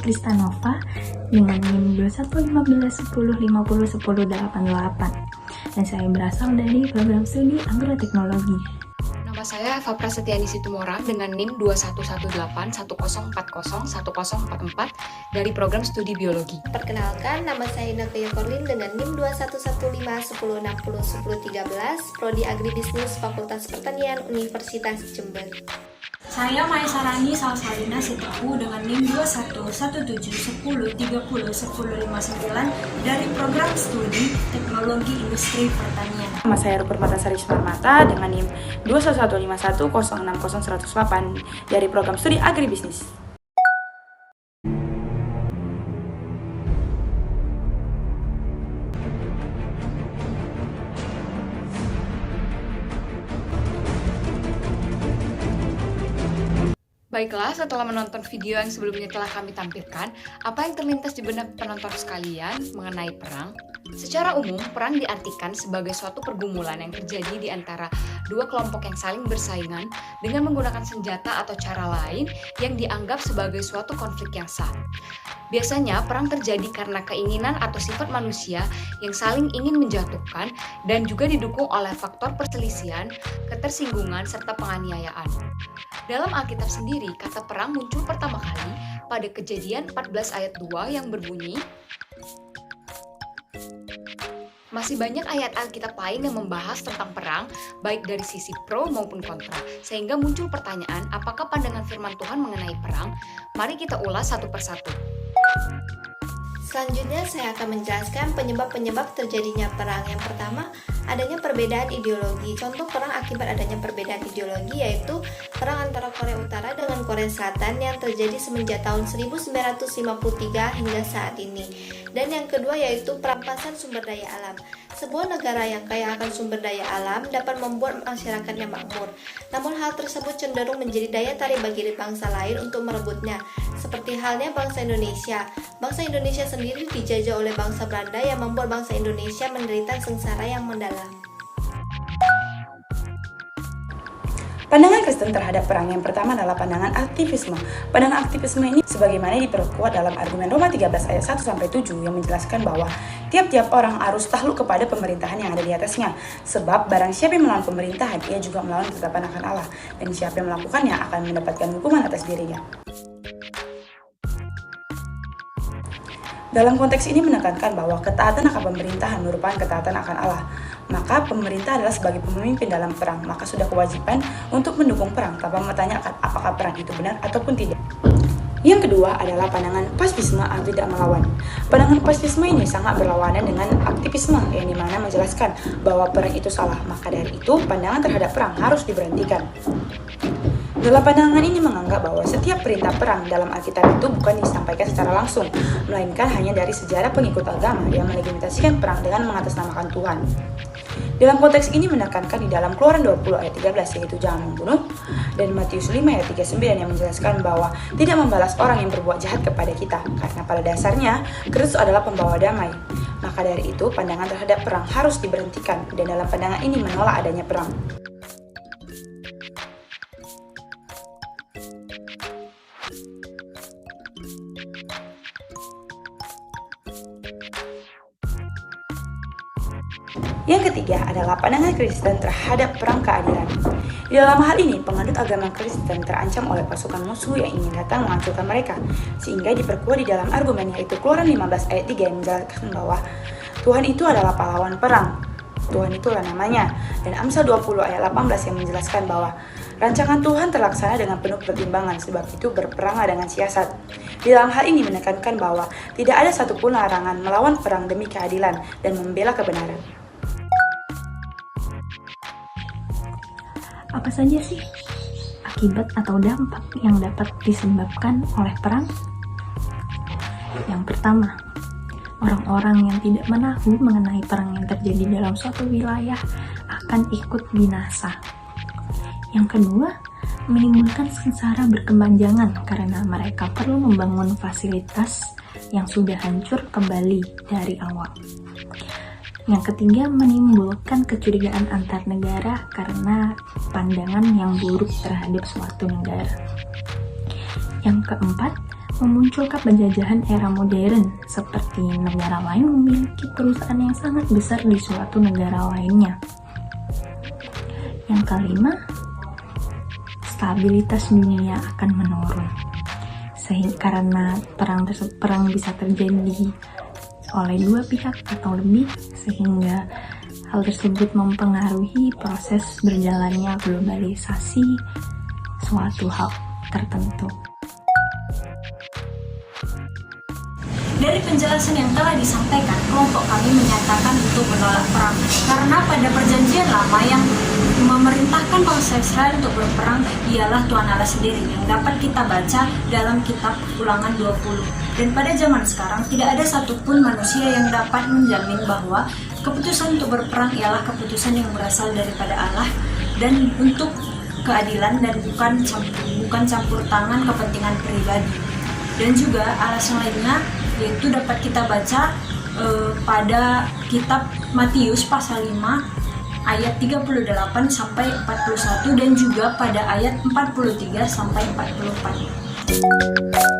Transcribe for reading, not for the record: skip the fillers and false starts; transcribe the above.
Kristanova dengan NIM 211510501088 dan saya berasal dari program studi agroteknologi. Nama saya Fapra Setiani Situmorang dengan NIM 211810101044 dari program studi biologi. Perkenalkan, nama saya Inakaya Korlin dengan NIM 211510601013, Prodi Agribisnis Fakultas Pertanian Universitas Jember. Saya Maesarani Salsalina Sitepu dengan NIM 211710301059 dari program studi Teknologi Industri Pertanian. Nama saya Rupert Matasari Sumarmata dengan NIM 2151060108 dari program studi Agribisnis. Baiklah, setelah menonton video yang sebelumnya telah kami tampilkan, apa yang terlintas di benak penonton sekalian mengenai perang? Secara umum, perang diartikan sebagai suatu pergumulan yang terjadi di antara dua kelompok yang saling bersaingan dengan menggunakan senjata atau cara lain yang dianggap sebagai suatu konflik yang sah. Biasanya, perang terjadi karena keinginan atau sifat manusia yang saling ingin menjatuhkan dan juga didukung oleh faktor perselisihan, ketersinggungan, serta penganiayaan. Dalam Alkitab sendiri, kata perang muncul pertama kali pada Kejadian 14 ayat 2 yang berbunyi, masih banyak ayat Alkitab lain yang membahas tentang perang, baik dari sisi pro maupun kontra, sehingga muncul pertanyaan, apakah pandangan firman Tuhan mengenai perang? Mari kita ulas satu persatu. Selanjutnya saya akan menjelaskan penyebab-penyebab terjadinya perang. Yang pertama, adanya perbedaan ideologi. Contoh perang akibat adanya perbedaan ideologi yaitu perang antara Korea Utara dengan Korea Selatan yang terjadi semenjak tahun 1953 hingga saat ini. Dan yang kedua yaitu perampasan sumber daya alam. Sebuah negara yang kaya akan sumber daya alam dapat membuat masyarakatnya makmur. Namun hal tersebut cenderung menjadi daya tarik bagi bangsa lain untuk merebutnya. Seperti halnya bangsa Indonesia. Bangsa Indonesia sendiri dijajah oleh bangsa Belanda yang membuat bangsa Indonesia menderita sengsara yang mendalam. Pandangan Kristen terhadap perang yang pertama adalah pandangan aktivisme. Pandangan aktivisme ini sebagaimana diperkuat dalam argumen Roma 13 ayat 1-7 yang menjelaskan bahwa tiap-tiap orang harus takluk kepada pemerintahan yang ada di atasnya. Sebab barang siapa yang melawan pemerintahan, ia juga melawan ketetapan akan Allah. Dan siapa yang melakukannya akan mendapatkan hukuman atas dirinya. Dalam konteks ini menekankan bahwa ketaatan akan pemerintahan merupakan ketaatan akan Allah. Maka pemerintah adalah sebagai pemimpin dalam perang, maka sudah kewajiban untuk mendukung perang tanpa mempertanyakan apakah perang itu benar ataupun tidak. Yang kedua adalah pandangan pasifisme atau tidak melawan. Pandangan pasifisme ini sangat berlawanan dengan aktivisme yang dimana menjelaskan bahwa perang itu salah, maka dari itu pandangan terhadap perang harus diberhentikan. Dalam pandangan ini menganggap bahwa setiap perintah perang dalam Alkitab itu bukan disampaikan secara langsung, melainkan hanya dari sejarah pengikut agama yang melegitimasikan perang dengan mengatasnamakan Tuhan. Dalam konteks ini menekankan di dalam Keluaran 20 ayat 13 yaitu jangan membunuh, dan Matius 5 ayat 39 yang menjelaskan bahwa tidak membalas orang yang berbuat jahat kepada kita, karena pada dasarnya Kristus adalah pembawa damai. Maka dari itu pandangan terhadap perang harus diberhentikan, dan dalam pandangan ini menolak adanya perang. Yang ketiga adalah pandangan Kristen terhadap perang keadilan. Di dalam hal ini, penganut agama Kristen terancam oleh pasukan musuh yang ingin datang menghancurkan mereka, sehingga diperkuat di dalam argumen yaitu Keluaran 15 ayat 3 yang menjelaskan bahwa Tuhan itu adalah pahlawan perang. Tuhan itulah namanya. Dan Amsal 20 ayat 18 yang menjelaskan bahwa rancangan Tuhan terlaksana dengan penuh pertimbangan, sebab itu berperanglah dengan siasat. Di dalam hal ini menekankan bahwa tidak ada satupun larangan melawan perang demi keadilan dan membela kebenaran. Apa saja sih akibat atau dampak yang dapat disebabkan oleh perang? Yang pertama, orang-orang yang tidak menahu mengenai perang yang terjadi dalam suatu wilayah akan ikut binasa. Yang kedua, menimbulkan sengsara berkepanjangan karena mereka perlu membangun fasilitas yang sudah hancur kembali dari awal. Yang ketiga, menimbulkan kecurigaan antar negara karena pandangan yang buruk terhadap suatu negara. Yang keempat, memunculkan penjajahan era modern, seperti negara lain memiliki perusahaan yang sangat besar di suatu negara lainnya. Yang kelima, stabilitas dunia akan menurun. Sehingga karena perang bisa terjadi oleh dua pihak atau lebih, sehingga hal tersebut mempengaruhi proses berjalannya globalisasi suatu hal tertentu. Dari penjelasan yang telah disampaikan, kelompok kami menyatakan untuk menolak perang karena pada perjanjian lama yang memerintahkan bangsa Israel untuk berperang ialah Tuhan Allah sendiri yang dapat kita baca dalam kitab Ulangan 20. Dan pada zaman sekarang tidak ada satupun manusia yang dapat menjamin bahwa keputusan untuk berperang ialah keputusan yang berasal daripada Allah dan untuk keadilan dan bukan campur tangan kepentingan pribadi. Dan juga alasan lainnya yaitu dapat kita baca pada kitab Matius pasal 5 ayat 38 sampai 41 dan juga pada ayat 43 sampai 44.